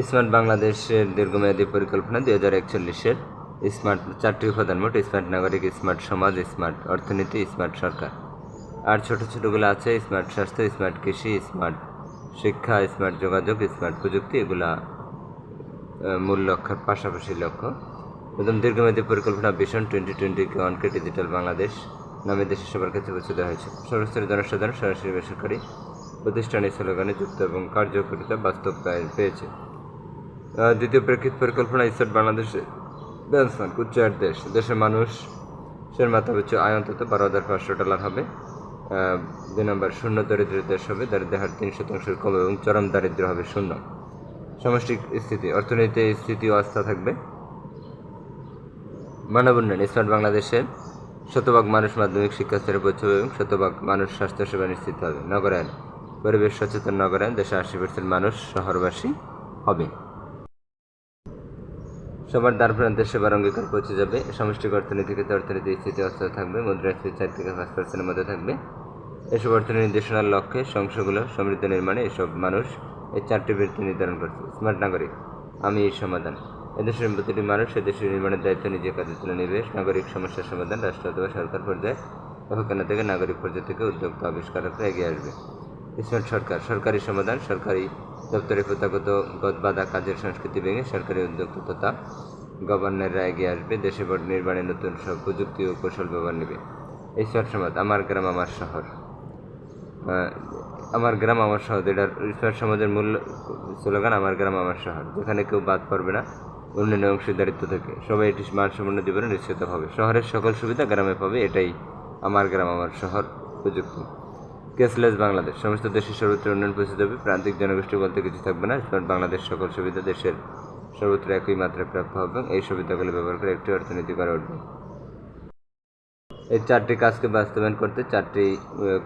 Smart বাংলাদেশের দীর্ঘমেয়াদী পরিকল্পনা 2041-এর স্মার্ট 4টি উপাদান মোট: স্মার্ট নাগরিক, স্মার্ট সমাজ, স্মার্ট অর্থনীতি, স্মার্ট সরকার। আর ছোট ছোটগুলো আছে স্মার্ট স্বাস্থ্য, স্মার্ট কৃষি, স্মার্ট শিক্ষা, স্মার্ট যোগাযোগ, স্মার্ট প্রযুক্তি। এগুলা মূল লক্ষ্যের পাশাপাশি লক্ষ্য। প্রথম দীর্ঘমেয়াদী পরিকল্পনা ভিশন 2021কে ডিজিটাল বাংলাদেশ নামে দেশের সবার কাছে পৌঁছে দেওয়া হয়েছে। সর্বস্তরের জনসাধারণ সরাসরি বেসরকারি প্রতিষ্ঠানের স্লোগানে যুক্ত এবং কার্যকরিতা বাস্তবায়ন পেয়েছে। দ্বিতীয় প্রেক্ষিত পরিকল্পনা স্মার্ট বাংলাদেশে বেঞ্চমার্ক উচ্চায়ের দেশ। দেশের মানুষের মাথাপিছু আয় অন্তত $12,500 হবে। 2 নম্বর, শূন্য দরিদ্রের দেশ হবে। দারিদ্র্যের হার 3% কম এবং চরম দারিদ্র্য হবে শূন্য। সামষ্টিক স্থিতি, অর্থনীতিতে স্থিতি ও আস্থা থাকবে। মানব উন্নয়ন, স্মার্ট বাংলাদেশে 100% মানুষ মাধ্যমিক শিক্ষা স্তরে পৌঁছবে এবং 100% মানুষ স্বাস্থ্যসেবা নিশ্চিত হবে। নগরায়ন, পরিবেশ সচেতন নগরায়ন। দেশে 80% মানুষ শহরবাসী হবে। সবার দ্বারপ্রান্তে সেবার অঙ্গীকার পৌঁছে যাবে। সামষ্টিক অর্থনীতি ক্ষেত্রে অর্থনীতি স্থিতি অবস্থা থাকবে। মুদ্রাস্ফীতি 4 থেকে 5%-এর মধ্যে থাকবে। এসব অর্থনীতি নির্দেশনার লক্ষ্যে সংস্থগুলো সমৃদ্ধ নির্মাণে এসব মানুষ এই 4টি বৃত্তি নির্ধারণ করছে। স্মার্ট নাগরিক, আমি এই সমাধান। এদেশের প্রতিটি মানুষ এদেশের নির্মাণের দায়িত্ব নিজে কাজে তুলে নেবে। নাগরিক সমস্যার সমাধান রাষ্ট্র অথবা সরকার পর্যায়ে কখনো থেকে নাগরিক পর্যায় থেকে উদ্যোক্তা আবিষ্কারকরা এগিয়ে আসবে। স্মার্ট সরকার, সরকারি সমাধান। সরকারি দপ্তরে প্রথাগত বাধা কাজের সংস্কৃতি ভেঙে সরকারি উদ্যোক্তা তথা গভর্নররা এগিয়ে আসবে। দেশে বোর্ড নির্মাণে নতুন সব প্রযুক্তি ও কৌশল ব্যবহার নেবে। স্মার্ট সমাজ, আমার গ্রাম আমার শহর। আমার গ্রাম আমার শহর, এটার স্মার্ট সমাজের মূল স্লোগান আমার গ্রাম আমার শহর। যেখানে কেউ বাদ পড়বে না উন্নয়ন অংশীদারিত্ব থেকে। সবাই এটি মানসম্পন্ন জীবনে নিশ্চিত হবে। শহরের সকল সুবিধা গ্রামে পাবে। এটাই আমার গ্রাম আমার শহর প্রযুক্তি। ক্যাশলেস বাংলাদেশ, সমস্ত দেশের সর্বত্র উন্নয়ন পৌঁছে যাবে। প্রান্তিক জনগোষ্ঠী বলতে কিছু থাকবে না। স্মার্ট বাংলাদেশ সকল সুবিধা দেশের সর্বত্র একই মাত্রায় প্রাপ্য হবে এবং এই সুবিধাগুলো ব্যবহার করে একটি অর্থনীতি গড়ে উঠবে। এই 4টি কাজকে বাস্তবায়ন করতে 4টি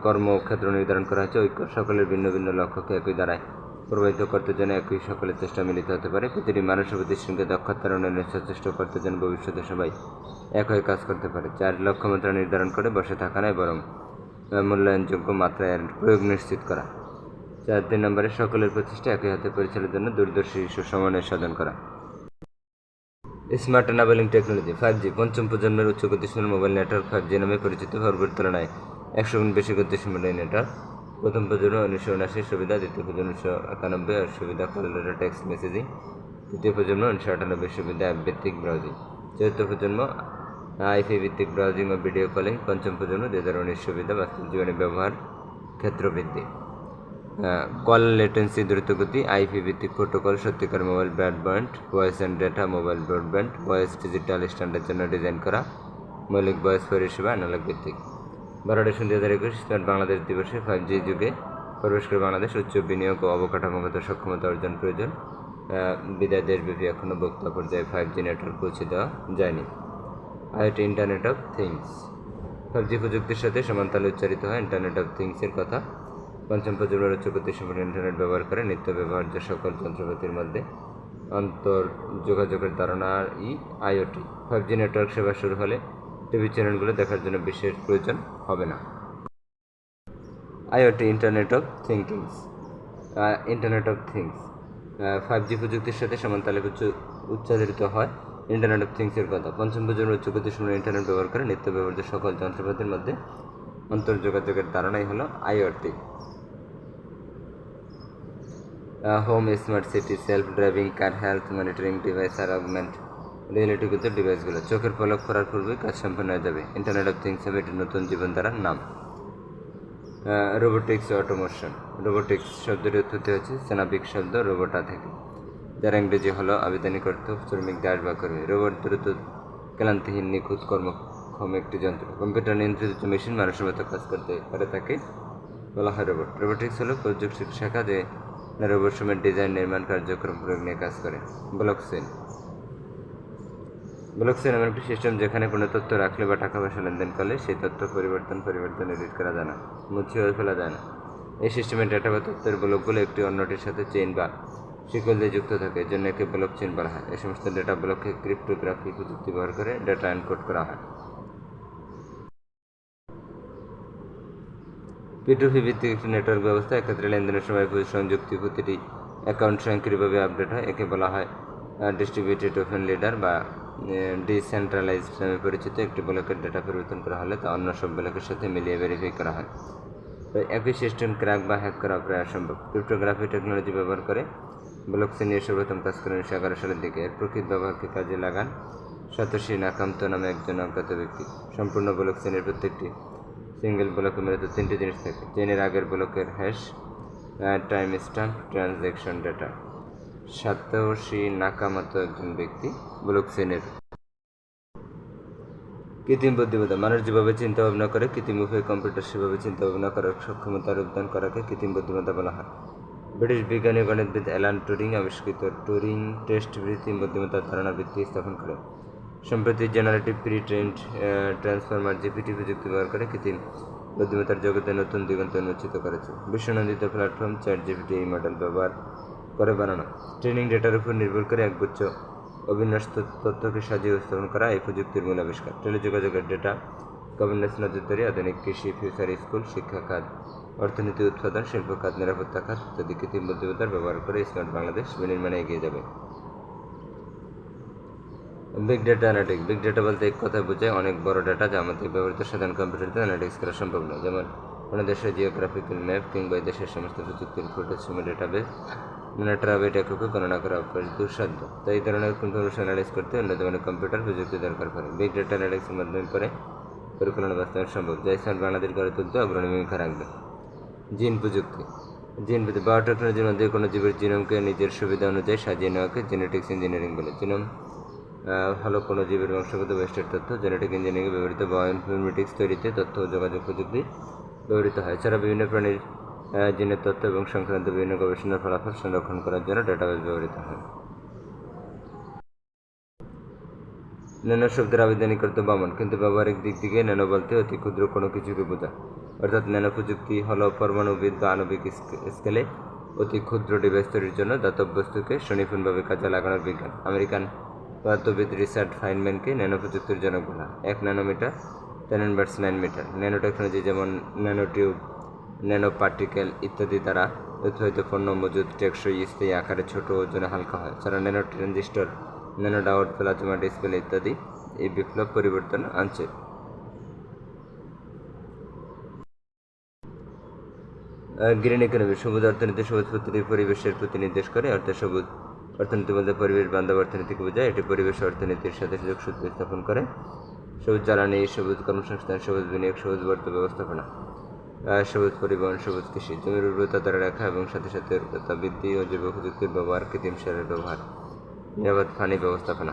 কর্মক্ষেত্র নির্ধারণ করা হয়েছে। ঐক্য, সকলের ভিন্ন ভিন্ন লক্ষ্যকে একই দ্বারায় প্রভাবিত করতে যেন একই সকলের চেষ্টা মিলিত হতে পারে। প্রতিটি মানুষ ও প্রতিষ্ঠানকে দক্ষতার উন্নয়নের সচেষ্ট করতে যেন ভবিষ্যতে সবাই এক হয়ে কাজ করতে পারে। 4 লক্ষ্যমাত্রা নির্ধারণ করে বসে থাকা নয় বরং মূল্যায়নযোগ্য মাত্রায় প্রয়োগ নিশ্চিত করা। 3 নম্বরে সকলের প্রচেষ্টা একই হাতে পরিচালনার জন্য দূরদর্শী সমন্বয় সাধন করা। স্মার্ট এনাবেলিং টেকনোলজি 5G, পঞ্চম প্রজন্মের উচ্চ গতিসম্পন্ন মোবাইল নেটওয়ার্ক 5G নামে পরিচিত। পূর্বের তুলনায় 100 গুণ বেশি গতিসম্পন্ন এই নেটওয়ার্ক। প্রথম প্রজন্ম 1979 সুবিধা, দ্বিতীয় প্রজন্ম 1991 আর সুবিধা কল ডেটা টেক্সট মেসেজিং, তৃতীয় প্রজন্ম 1998 সুবিধা অ্যাপ ভিত্তিক ব্রাউজিং, চতুর্থ প্রজন্ম আইপি ভিত্তিক ব্রাউজিং ও ভিডিও কলিং, পঞ্চম প্রজন্ম 2019 সুবিধা বাস্তব জীবনে ব্যবহার ক্ষেত্র বৃদ্ধি। কল লেটেন্সি দ্রুতগতি, আইপি ভিত্তিক প্রোটোকল, সত্যিকার mobile broadband, voice and data mobile broadband, voice digital স্ট্যান্ডার্ডের জন্য ডিজাইন করা, মৌলিক ভয়েস পরিষেবা অ্যানালগ ভিত্তিক। 12 ডিসেম্বর 2021 স্মার্ট বাংলাদেশ দিবসে 5G যুগে প্রবেশ করে বাংলাদেশ উচ্চ বিনিয়োগ ও অবকাঠামোগত সক্ষমতা অর্জন প্রয়োজন। বিদায় দেশব্যাপী এখনও বক্তা পর্যায়ে 5G নেটওয়ার্ক পৌঁছে দেওয়া যায়নি। IoT, internet of things, 5G প্রযুক্তির সাথে সমানতালে উচ্চারিত হয় ইন্টারনেট অফ থিংসের কথা। পঞ্চম প্রজন্মের উচ্চ গতিসম্পন্ন ইন্টারনেট ব্যবহার করে নিত্য ব্যবহার্য সকল যন্ত্রপাতির মধ্যে যোগাযোগের ধারণা IoT। 5G নেটওয়ার্ক সেবা শুরু হলে টিভি চ্যানেলগুলো দেখার জন্য বিশেষ প্রয়োজন হবে না। IoT, internet of thinkings, internet of things 5G প্রযুক্তির সাথে সমানতালে উচ্চারিত হয় ইন্টারনেট অফ থিংসের কথা। পঞ্চম প্রজন্মের উচ্চ গতিসম্পন্ন ইন্টারনেট ব্যবহার করে নিত্য ব্যবহার্য সকল যন্ত্রপাতির মধ্যে যোগাযোগের ধারণাই হলো IoT। Home smart city, self driving car, health monitoring device আর অগমেন্ট রিয়েলিটিগত ডিভাইসগুলো চোখের পলক করার পূর্বেই কাজ সম্পন্ন হয়ে যাবে। ইন্টারনেট অফ থিংস হবে এটির নতুন জীবনধারার নাম। রোবোটিক্স অটোমেশন, রোবোটিক্স শব্দটি উৎপত্তি হয়েছে স্নাবিক শব্দ রোবোটা থেকে, যার ইংরেজি হলো আবেদনিক অর্থ শ্রমিক দাস বা কর্মী। রোবট দ্রুত ক্লান্তিহীন নিখুঁত কর্মক্ষম একটি যন্ত্র। কম্পিউটার নিয়ন্ত্রিত মেশিন মানুষের মতো কাজ করতে পারে তাকে বলা হয় রোবট। রোবোটিক্স হলো প্রযুক্তির শাখা যে রোবট সময়ের ডিজাইন, নির্মাণ, কার্যক্রম, প্রয়োগ নিয়ে কাজ করে। ব্লকচেইন, ব্লকচেইন এমন একটি সিস্টেম যেখানে কোনো তথ্য রাখলে বা টাকা পয়সা লেনদেন করলে সেই তথ্য পরিবর্তন এডিট করা যায় না, মুছে ফেলা যায় না। এই সিস্টেমের ডেটা বা তথ্যের ব্লকগুলো একটি অন্যটির সাথে চেইন বা শিকল দিয়ে যুক্ত থাকে, এর জন্য একে ব্লকচেইন বলা হয়। এই সমস্ত ডেটা ব্লককে ক্রিপ্টোগ্রাফি প্রযুক্তি ব্যবহার করে ডেটা এনকোড করা হয়। P2P ভিত্তিক একটি নেটওয়ার্ক ব্যবস্থা, এক্ষেত্রে লেনদেনের সময় সংযুক্তি প্রতিটি অ্যাকাউন্ট স্বয়ংক্রিয়ভাবে আপডেট হয়, একে বলা হয় ডিস্ট্রিবিউটেড ওপেন লিডার বা ডিসেন্ট্রালাইজড নামে পরিচিত। একটি ব্লকের ডেটা পরিবর্তন করা হলে তা অন্য সব ব্লকের সাথে মিলিয়ে ভেরিফাই করা হয়। তো একই সিস্টেম ক্র্যাক বা হ্যাক করা প্রায় অসম্ভব। ক্রিপ্টোগ্রাফি টেকনোলজি ব্যবহার করে ব্লকচেন নিয়ে সর্বপ্রথম কাজ করেন 1911 সালের দিকে। এর প্রকৃত ব্যবহারকে কাজে লাগান সাতোশি নাকামতো নামে একজন অজ্ঞাত ব্যক্তি। সম্পূর্ণ ব্লকচেনের প্রত্যেকটি সিঙ্গেল ব্লকে মূলত তিনটি জিনিস থাকে: চেনের আগের ব্লকের hash, time stamp, transaction data. Satoshi নাকামতো একজন ব্যক্তি। ব্লকচেনের কৃত্রিম বুদ্ধিমত্তা মানুষ যেভাবে চিন্তা ভাবনা করে কৃত্রিম উপায়ে কম্পিউটার সেভাবে চিন্তা ভাবনা করার সক্ষমতা রূপদান করাকে কৃত্রিম বুদ্ধিমত্তা বলা হয়। ব্রিটিশ বিজ্ঞানী ও গণিতবিদ অ্যালান টুরিং আবিষ্কৃত টুরিং টেস্ট কৃত্রিম বুদ্ধিমত্তার ধারণার ভিত্তি স্থাপন করে। সম্প্রতি generative pre trend transformer GPT প্রযুক্তি ব্যবহার করে কৃত্রিম বুদ্ধিমত্তার জগতে নতুন দিগন্ত উন্মোচিত করেছে। বিশ্বনন্দিত প্ল্যাটফর্ম চ্যাট জিপিটি এই মডেল ব্যবহার করে বানানো ট্রেনিং ডেটার উপর নির্ভর করে একগুচ্ছ অবিন্যস্ত তথ্যকে সাজিয়ে উপস্থাপন করা এই প্রযুক্তির মূল আবিষ্কার। টেলিযোগাযোগের ডেটা গভর্নেন্স নজরদারি, আধুনিক কৃষি, ফিউচার স্কুল, শিক্ষা খাত, অর্থনীতি উৎপাদন, শিল্প খাত, নিরাপত্তা খাত ইত্যাদি কৃত্রিম বুদ্ধিমত্তার ব্যবহার করে স্মার্ট বাংলাদেশ বিনির্মাণে এগিয়ে যাবে। Big data analytics. Big data বলতে এক কথায় বোঝায় অনেক বড় ডেটা যা আমাদের ব্যবহৃত সাধারণ কম্পিউটারতে অ্যানালিটিক্স করা সম্ভব নয়। যেমন কোনো দেশের জিওগ্রাফিক্যাল ম্যাপ কিংবা এই দেশের সমস্ত প্রযুক্তির ফুটেজ ডেটাবেস টেরাবাইট এককে গণনা করা দুঃসাধ্য। তাই এই ধরনের ইনফরমেশন অ্যানালাইজ করতে উন্নত মানের কম্পিউটার প্রযুক্তি দরকার পড়ে। বিগ ডেটা অ্যানালিটিক্সের মাধ্যমে পরে পরিকল্পনা বাস্তবায়ন সম্ভব, যা স্মার্ট বাংলাদেশ গড়ে তুলতে অগ্রণী ভূমিকা রাখবে। জিন প্রযুক্তি। বায়োটেকনোলজির মধ্যে কোনো জীবের জিনোমকে নিজের সুবিধা অনুযায়ী সাজিয়ে নেওয়াকে জেনেটিক্স ইঞ্জিনিয়ারিং বলে। জিনোম হলো কোনো জীবের বংশগত বৈশিষ্ট্যের তথ্য। জেনেটিক ইঞ্জিনিয়ারিংয়ে ব্যবহৃত বায়োইনফরমেটিক্স তৈরিতে তথ্য ও যোগাযোগ প্রযুক্তি ব্যবহৃত হয়। এছাড়া বিভিন্ন প্রাণীর জিনের তথ্য এবং সংক্রান্ত বিভিন্ন গবেষণার ফলাফল সংরক্ষণ করার জন্য ডেটাবেস ব্যবহৃত হয়। ন্যানো শব্দের আবিধানিক অর্থ বামন, কিন্তু ব্যবহারিক দিক থেকে ন্যানো বলতে অতি ক্ষুদ্র কোনো কিছুকে বোঝায়। অর্থাৎ ন্যানো প্রযুক্তি হলো পরমাণুবিদ বা আণবিক স্কেলে অতি ক্ষুদ্র ডিভাইস তৈরির জন্য ধাতব বস্তুকে সুনিপুণভাবে কাজে লাগানোর বিজ্ঞান। আমেরিকান পদার্থবিদ রিচার্ড ফাইনম্যানকে ন্যানো প্রযুক্তির জনক বলা হয়। 1 ন্যানোমিটার 10^9 মিটার। ন্যানো টেকনোলজি যেমন ন্যানো টিউব, ন্যানো পার্টিকেল ইত্যাদি দ্বারা উৎপাদিত পণ্য মজুদ, টেকসই, স্থায়ী আকারে ছোট, ওজনে হালকা হয়। এছাড়া nano transistor, nano diode, plasma display ইত্যাদি এই বিপ্লব পরিবর্তন আনছে। Green economy. সবুজ অর্থনীতি সবুজ পরিবেশের প্রতি নির্দেশ করে। অর্থাৎ সবুজ অর্থনীতি বলতে পরিবেশ বান্ধব অর্থনীতিকে বোঝায়। এটি পরিবেশ অর্থনীতির সাথে যোগসূত্র স্থাপন করে। সবুজ জ্বালানি, সবুজ কর্মসংস্থান, সবুজ বিনিয়োগ, সবুজ বর্জ্য ব্যবস্থাপনা, সবুজ পরিবহন, সবুজ কৃষি, জমির উর্বরতা ধরে রাখা এবং সাথে সাথে উর্বরতা বৃদ্ধি ও জৈব প্রযুক্তির ব্যবহার, কৃত্রিম সারের ব্যবহার, নিরাপদ পানি ব্যবস্থাপনা।